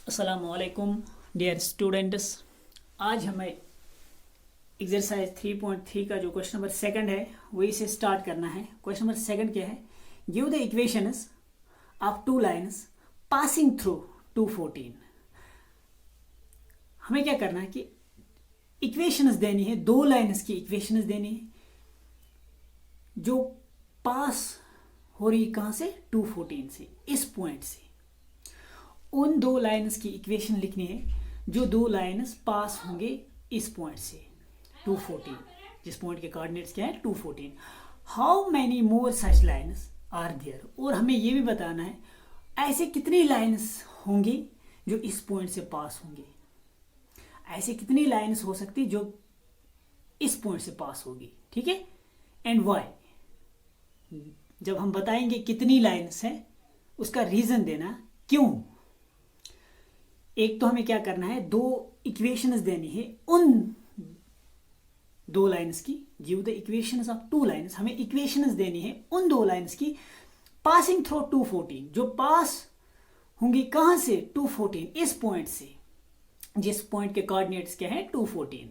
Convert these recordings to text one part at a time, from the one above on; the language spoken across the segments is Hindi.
अस्सलामुअलैकुम डियर स्टूडेंट्स। आज हमें एक्सरसाइज 3.3 का जो क्वेश्चन नंबर सेकंड है वही से स्टार्ट करना है। क्वेश्चन नंबर सेकंड क्या है? Give the equations of two lines passing through 214। हमें क्या करना है कि इक्वेशंस देनी है, दो लाइन्स की इक्वेशंस देनी है जो पास हो रही कहाँ से? 214 से, इस पॉइंट से। उन दो लाइन्स की इक्वेशन लिखनी है जो दो लाइन्स पास होंगे इस पॉइंट से 214, जिस पॉइंट के कोऑर्डिनेट्स क्या है? 214। How many more such lines are there. और हमें ये भी बताना है ऐसे कितनी लाइन्स होंगी जो इस पॉइंट से पास होंगी। ऐसे कितनी लाइन्स हो सकती जो इस पॉइंट से पास होगी, ठीक है? And y. जब हम बताएंगे कितनी लाइन्स हैं उसका रीजन देना, क्यों। एक तो हमें क्या करना है, दो इक्वेशंस देनी है उन दो लाइन्स की। Give the equations of two lines. हमें इक्वेशंस देनी है उन दो लाइन्स की पासिंग थ्रू 214, जो पास होंगी कहां से? 214, इस पॉइंट से, जिस पॉइंट के कोऑर्डिनेट्स क्या है? 214।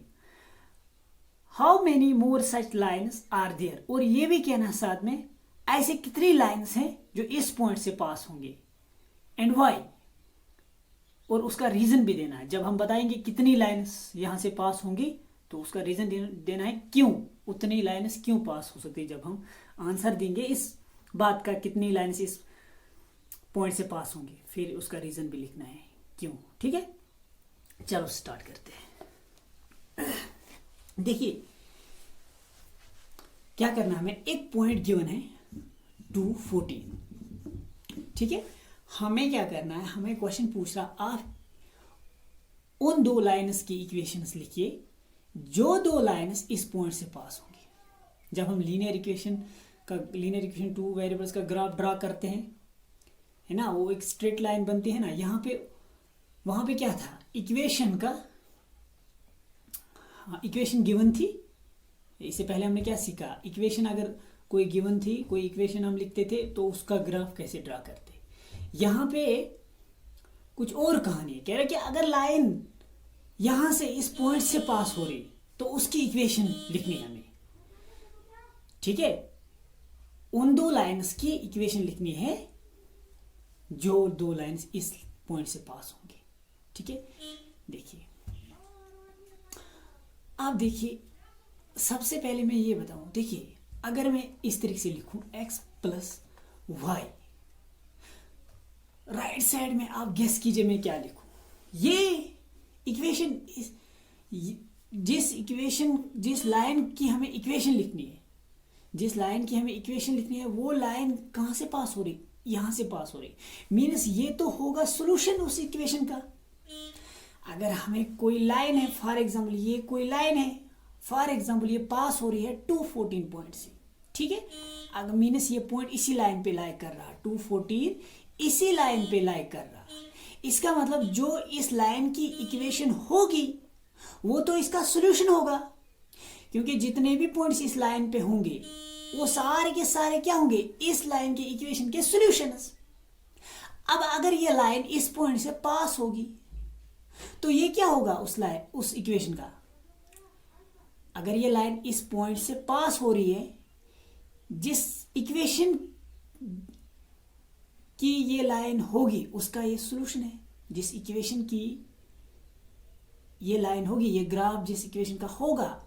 How many more such lines are there. और ये भी कहना साथ में ऐसे कितनी लाइन्स हैं जो इस पॉइंट से पास होंगे, एंड वाई। और उसका रीजन भी देना है। जब हम बताएंगे कितनी लाइन्स यहां से पास होंगी तो उसका रीजन देना है, क्यों उतनी लाइन्स क्यों पास हो सकती है। जब हम आंसर देंगे इस बात का, कितनी लाइन्स इस पॉइंट से पास होंगी, फिर उसका रीजन भी लिखना है क्यों, ठीक है? चलो स्टार्ट करते हैं। देखिए क्या करना है, हमें एक पॉइंट गिवन है 214, ठीक है? हमें क्या करना है, हमें क्वेश्चन पूछ रहा आप उन दो लाइन्स की इक्वेशंस लिखिए जो दो लाइन्स इस पॉइंट से पास होंगी। जब हम लीनियर इक्वेशन टू वेरिएबल्स का ग्राफ ड्रा करते हैं, है ना, वो एक स्ट्रेट लाइन बनती है ना। यहाँ पे वहां पे क्या था, इक्वेशन का, इक्वेशन गिवन थी। इससे पहले हमने क्या सीखा, इक्वेशन अगर कोई गिवन थी, कोई इक्वेशन हम लिखते थे तो उसका ग्राफ कैसे ड्रा करते। यहां पे कुछ और कहानी है। कह रहे कि अगर लाइन यहां से इस पॉइंट से पास हो रही तो उसकी इक्वेशन लिखनी है हमें, ठीक है? उन दो लाइन्स की इक्वेशन लिखनी है जो दो लाइन्स इस पॉइंट से पास होंगी, ठीक है? देखिए, आप देखिए, सबसे पहले मैं ये बताऊं। देखिए, अगर मैं इस तरीके से लिखूं x plus y, right side में आप गेस कीजिए मैं क्या लिखूं। ये इक्वेशन, जिस लाइन की हमें इक्वेशन लिखनी है, जिस लाइन की हमें इक्वेशन लिखनी है, वो लाइन कहां से पास हो रही? यहां से पास हो रही। मीन्स ये तो होगा सॉल्यूशन उस इक्वेशन का। अगर हमें कोई लाइन है, फॉर एग्जाम्पल ये कोई लाइन है, फॉर एग्जाम्पल ये पास हो रही है 214 पॉइंट से, ठीक है? अगर मीन्स ये पॉइंट इसी लाइन पे लाई कर रहा, 214 इसी लाइन पे लाई कर रहा। इसका मतलब जो इस लाइन की इक्वेशन होगी वो तो इसका सॉल्यूशन होगा, क्योंकि जितने भी पॉइंट्स इस लाइन पे होंगे वो सारे के सारे क्या होंगे? इस लाइन की इक्वेशन के सॉल्यूशंस। अब अगर ये लाइन इस पॉइंट से पास होगी तो ये क्या होगा उस इक्वेशन का? अगर ये लाइन इस पॉइंट से पास हो रही है, जिस इक्वेशन की ये लाइन होगी उसका ये सॉल्यूशन है। जिस इक्वेशन की ये लाइन होगी, ये ग्राफ जिस इक्वेशन का होगा,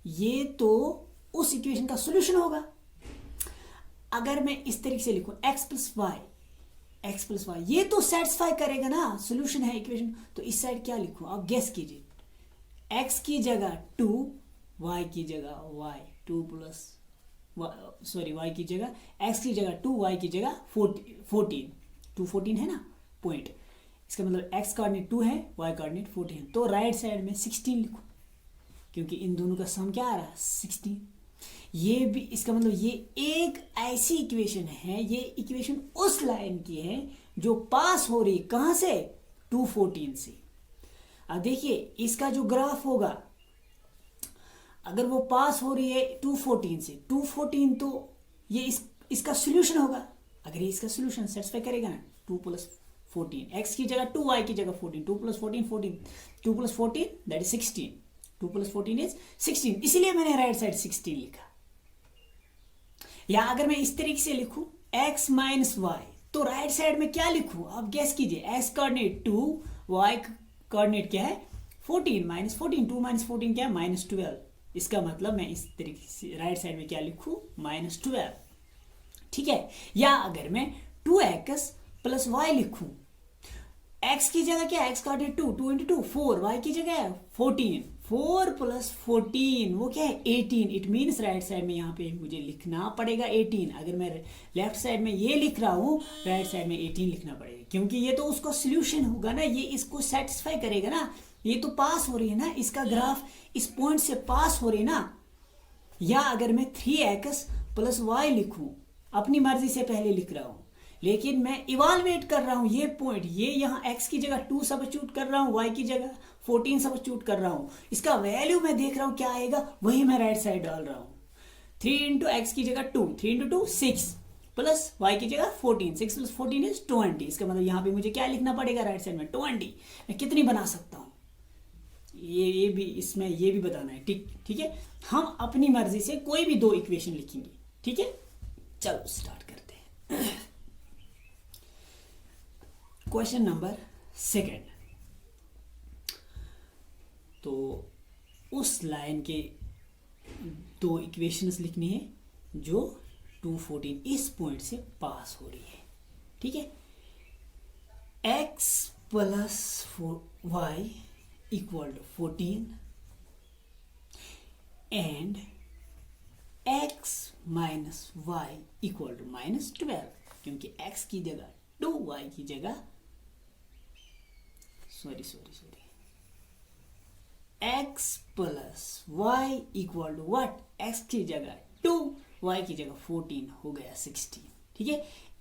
ये तो उस इक्वेशन का सॉल्यूशन होगा। अगर मैं इस तरीके से लिखूं x प्लस वाई, ये तो सेटिस्फाई करेगा ना, सॉल्यूशन है इक्वेशन। तो इस साइड क्या लिखूं, आप गेस कीजिए। x की जगह 2, y की जगह y, 2 प्लस सॉरी y की जगह, x की जगह 2, y की जगह 14, 214 है ना पॉइंट। इसका मतलब x कोऑर्डिनेट 2 है, y कोऑर्डिनेट 14। तो राइट साइड में 16 लिखो, क्योंकि इन दोनों का सम क्या आ रहा है? 16। ये भी, इसका मतलब ये एक ऐसी इक्वेशन है, ये इक्वेशन उस लाइन की है जो पास हो रही है कहां से? 214 से। अब देखिए, इसका जो ग्राफ होगा, अगर वो पास हो रही है 214 से, 214 तो ये इसका सॉल्यूशन होगा। अगर ये इसका सॉल्यूशन सेटिस्फाई करेगा ना, 2 प्लस 14, x की जगह 2, y की जगह 14, 2 + 14 14, 2 + 14 दैट इज 16, 2 + 14 इज 16, इसीलिए मैंने राइट साइड 16 लिखा। या अगर मैं इस तरीके से लिखूं x - y, तो राइट साइड में क्या लिखूं आप गेस कीजिए। x कोऑर्डिनेट 2, y कोऑर्डिनेट क्या है 14, -14, 2 - 14 क्या है -12। इसका मतलब मैं इस तरीके से राइट साइड में क्या लिखूं -12, ठीक है। या अगर मैं 2x + y लिखूं, x की जगह क्या है x कोऑर्डिनेट 2, 2 × 2 4, y की जगह है 14, 4 + 14 वो क्या है 18। इट मीन्स राइट साइड में यहाँ पे मुझे लिखना पड़ेगा 18। अगर मैं लेफ्ट साइड में ये लिख रहा हूँ, राइट साइड में 18 लिखना पड़ेगा, क्योंकि ये तो उसका सोल्यूशन होगा ना, ये इसको सेटिस्फाई करेगा ना, ये तो पास हो रही है ना, इसका ग्राफ इस पॉइंट से पास हो रही है ना। या अगर मैं 3x + y लिखूं, अपनी मर्जी से पहले लिख रहा हूं, लेकिन मैं इवालुएट कर रहा हूं ये पॉइंट, ये यहाँ x की जगह 2 सब्स्टिट्यूट कर रहा हूं, y की जगह 14 सब्स्टिट्यूट कर रहा हूं, इसका वैल्यू मैं देख रहा हूं क्या आएगा, वही मैं राइट साइड डाल रहा हूं। 3 × x की जगह 2, 3 × 2 6 प्लस y की जगह 14, 6 + 14 इज 20। इसका मतलब यहाँ पे मुझे क्या लिखना पड़ेगा राइट साइड में 20। मैं कितनी बना सकता हूँ ये भी इसमें ये भी बताना है, ठीक है। हम अपनी मर्जी से कोई भी 2 इक्वेशन लिखेंगे, ठीक है। चलो स्टार्ट करते हैं। क्वेश्चन नंबर 2, तो उस लाइन के 2 इक्वेशंस लिखनी है जो 214 इस पॉइंट से पास हो रही है, ठीक है। x + y = 14 and x - y = -12, क्योंकि x की जगह 2, y की जगह sorry x + y = what, x की जगह 2, y की जगह 14 हो गया 16, ठीक है।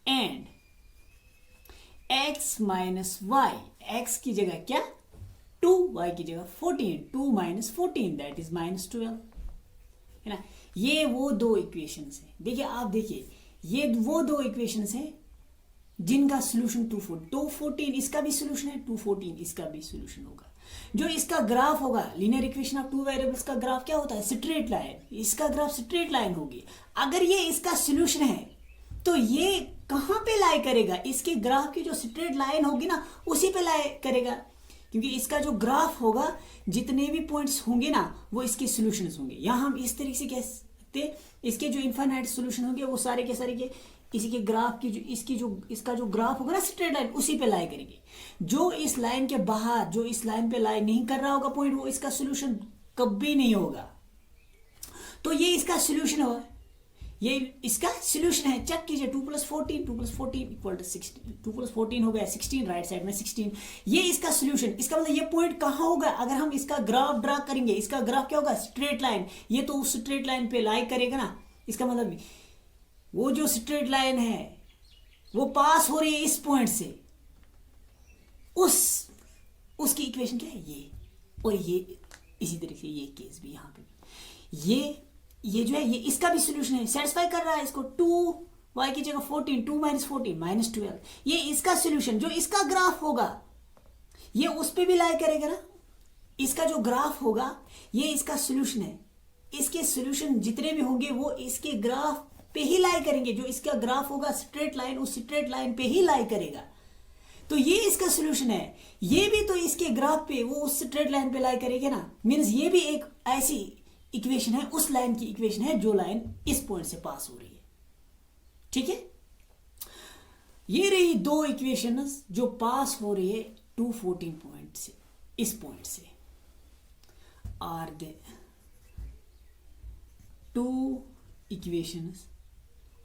एंड x - y, x की जगह क्या 2, y की जगह 14, 2 - 14 दैट इज -12, है ना। ये वो 2 इक्वेशंस हैं। देखिए आप देखिए, ये वो 2 इक्वेशंस हैं जिनका सोल्यूशन 214 इसका भी सोल्यूशन है, 214 इसका भी सोल्यूशन होगा। जो इसका ग्राफ होगा, लीनियर इक्वेशन ऑफ 2 वेरिएबल्स का ग्राफ क्या होता है स्ट्रेट लाइन, इसका ग्राफ स्ट्रेट लाइन होगी। अगर ये इसका सोल्यूशन है तो ये कहां पे लाई करेगा, इसके ग्राफ की जो स्ट्रेट लाइन होगी ना उसी पे लाई करेगा, क्योंकि इसका जो ग्राफ होगा जितने भी पॉइंट्स होंगे ना वो इसके सॉल्यूशंस होंगे। यहां हम इस तरीके से कह सकते, इसके जो इनफाइनाइट सॉल्यूशन होंगे वो सारे के सारे के इसी के ग्राफ की इसका जो ग्राफ होगा ना स्ट्रेट लाइन उसी पे लाई करेंगे। जो इस लाइन के बाहर, जो इस लाइन पे लाई नहीं कर रहा होगा पॉइंट, वो इसका सॉल्यूशन कभी नहीं होगा। तो ये इसका सॉल्यूशन होगा, ये इसका सॉल्यूशन है। चेक कीजिए 2 + 14, 2 + 14 = 16, 2 + 14 हो गया 16, राइट साइड में 16, ये इसका सॉल्यूशन। इसका मतलब ये पॉइंट कहां होगा, अगर हम इसका ग्राफ ड्रा करेंगे, इसका ग्राफ क्या होगा स्ट्रेट लाइन, ये तो उस स्ट्रेट लाइन पे लाई करेगा ना। इसका मतलब वो जो स्ट्रेट लाइन है वो पास हो रही है इस पॉइंट से, उसकी इक्वेशन क्या है ये, और ये इसी तरीके से ये केस भी यहां पे ये जो है ये इसका भी सॉल्यूशन है, सेटिस्फाई कर रहा है इसको। 2 y की जगह 14, 2 - 14 -12, ये इसका सॉल्यूशन। जो इसका ग्राफ होगा ये उस पे भी लाई करेगा ना, इसका जो ग्राफ होगा ये इसका सॉल्यूशन है। इसके सॉल्यूशन जितने भी होंगे वो इसके ग्राफ पे ही लाई करेंगे। जो इसका ग्राफ होगा स्ट्रेट लाइन, उस स्ट्रेट लाइन पे ही लाई करेगा। तो ये इसका सॉल्यूशन है। ये भी तो इसके ग्राफ पे वो उस स्ट्रेट लाइन पे लाई करेगा ना, मींस ये भी एक ऐसी इक्वेशन है, उस लाइन की इक्वेशन है जो लाइन इस पॉइंट से पास हो रही है, ठीक है। ये रही 2 इक्वेशंस जो पास हो रही है 214 पॉइंट से, इस पॉइंट से। Are the 2 equations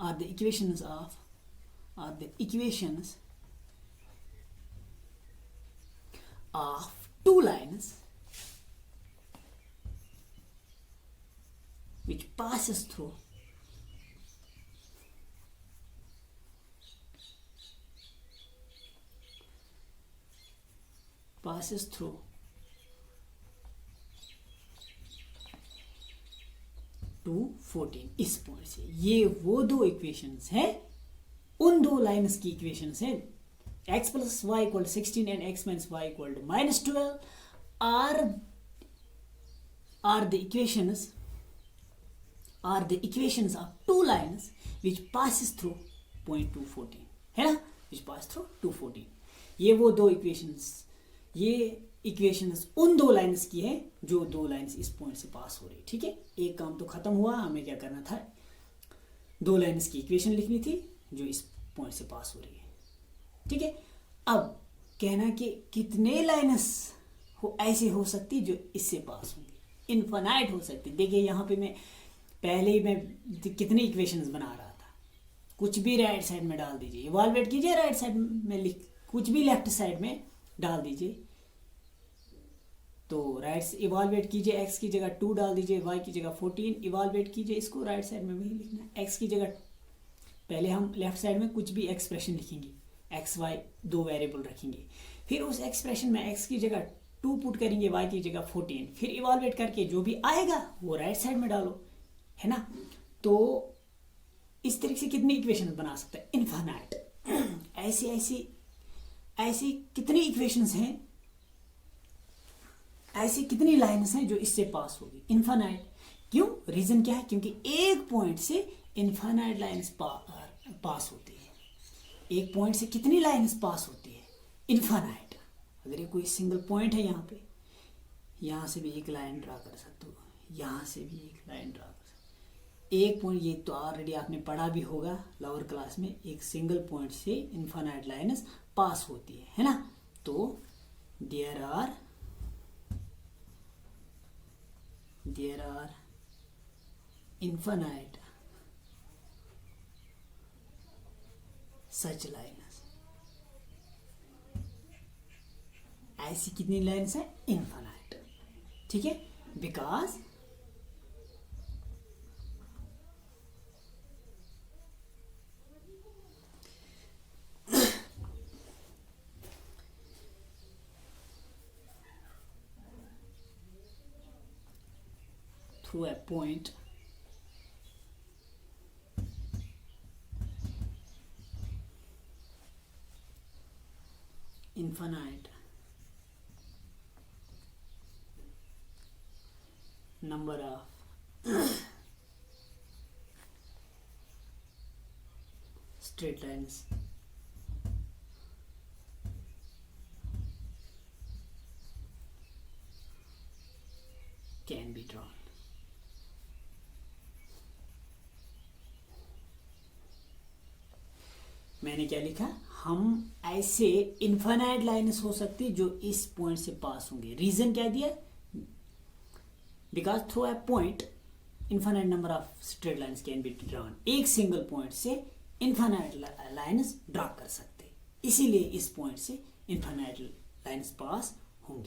are the equations of 2 lines which passes through two 14 इस पॉइंट से। ये वो 2 इक्वेशंस हैं, उन 2 लाइन्स की इक्वेशंस हैं x plus y equal to 16 and x minus y equal to minus 12 are the equations of two lines which passes through point 214, है ना, which pass through 214. ये वो दो इक्वेशंस उन दो लाइंस की है जो दो लाइंस इस पॉइंट से पास हो रही. ठीक है, एक काम तो खत्म हुआ. हमें क्या करना था, दो लाइंस की इक्वेशन लिखनी थी जो इस पॉइंट से पास हो रही है. ठीक है, अब कहना कि कितने लाइन्स ऐसे हो सकती जो इससे पास होंगी. इनफाइनाइट हो सकती. देखिए यहाँ पे मैं पहले ही मैं कितनी इक्वेशंस बना रहा था. कुछ भी राइट साइड में डाल दीजिए, इवाल्वेट कीजिए, राइट साइड में कुछ भी लेफ्ट साइड में डाल दीजिए. तो राइट इवाल्वेट कीजिए, x की जगह 2 डाल दीजिए, y की जगह 14 इवाल्वेट कीजिए. इसको राइट साइड में वही लिखना है. x की जगह पहले हम लेफ्ट साइड में कुछ भी एक्सप्रेशन लिखेंगे, x y दो वेरिएबल रखेंगे. फिर उस एक्सप्रेशन में x की जगह 2 पुट करेंगे, y की जगह 14. फिर इवाल्वेट करके जो भी आएगा वो राइट साइड में डालो, है ना. तो इस तरीके से कितनी इक्वेशन बना सकते हैं, इनफाइनाइट. ऐसी कितनी इक्वेशंस हैं, ऐसी कितनी लाइन्स हैं जो इससे पास होगी, इनफाइनाइट. क्यों, रीजन क्या है, क्योंकि एक पॉइंट से इनफाइनाइट लाइन्स पास होती है. एक पॉइंट से कितनी लाइन्स पास होती है, इनफाइनाइट. अगर ये कोई सिंगल पॉइंट है, यहाँ पे यहाँ से भी एक लाइन ड्रा कर सकते हो, यहाँ से भी एक लाइन ड्रा कर सकते हो. एक पॉइंट, ये तो ऑलरेडी आपने पढ़ा भी होगा लोअर क्लास में, एक सिंगल पॉइंट से इनफाइनाइट लाइन्स पास होती है ना. तो there are infinite such lines. ऐसी कितनी लाइन्स है, इनफाइनाइट. ठीक है, because through a point infinite number of straight lines can be drawn. मैंने क्या लिखा, हम ऐसे इनफाइनाइट लाइन्स हो सकती जो इस पॉइंट से पास होंगे. रीजन क्या दिया, because through a point infinite number of straight lines can be drawn. एक सिंगल पॉइंट से इनफाइनाइट लाइन्स ड्रा कर सकते, इसीलिए इस पॉइंट से इनफाइनाइट लाइन्स पास होंगी.